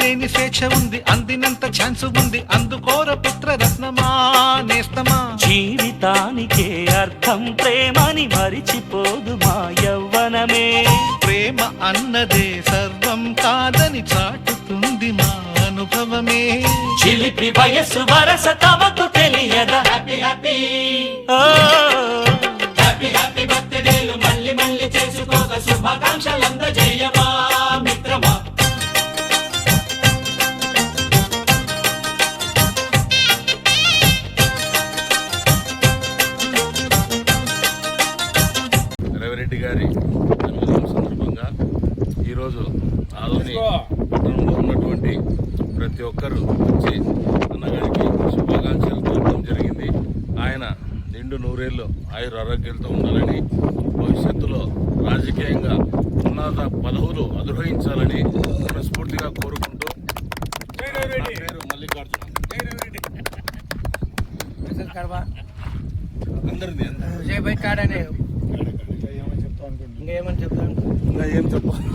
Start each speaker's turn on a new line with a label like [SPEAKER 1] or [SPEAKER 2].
[SPEAKER 1] అంతులేని స్వేచ్ఛ ఉంది, అందినంత ఛాన్స్ ఉంది, అందుకోర పుత్ర రత్నమా నేస్తమా.
[SPEAKER 2] జీవితానికే అర్థం ప్రేమని మరిచిపోదు మా యవ్వనమే.
[SPEAKER 1] ప్రేమ అన్నదే సర్వం కాదని చాటుతుంది మా అనుభవమే.
[SPEAKER 2] చిలిపి వయసు వరస తమకు తెలియదా. హ్యాపీ హ్యాపీ హ్యాపీ హ్యాపీ బర్త్డేలు మళ్ళీ మళ్ళీ చేసుకోక శుభాకాంక్షలందజేయమా మిత్రమా.
[SPEAKER 3] రవిరెడ్డి గారి జన్మదినం సందర్భంగా ఈరోజు ఆదోని పట్టణంలో ఉన్నటువంటి ప్రతి ఒక్కరూ వచ్చి అన్నగారికి శుభాకాంక్షలు తెలపడం జరిగింది. ఆయన నిండు నూరేళ్ళు ఆయుర ఆరోగ్యాలతో ఉండాలని, భవిష్యత్తులో రాజకీయంగా ఉన్నత పదవులు అధిరోహించాలని మనస్ఫూర్తిగా కోరుకుంటూ, నా పేరు మల్లికార్జున. అందరిది ఇంకా ఏం చెప్పాలి.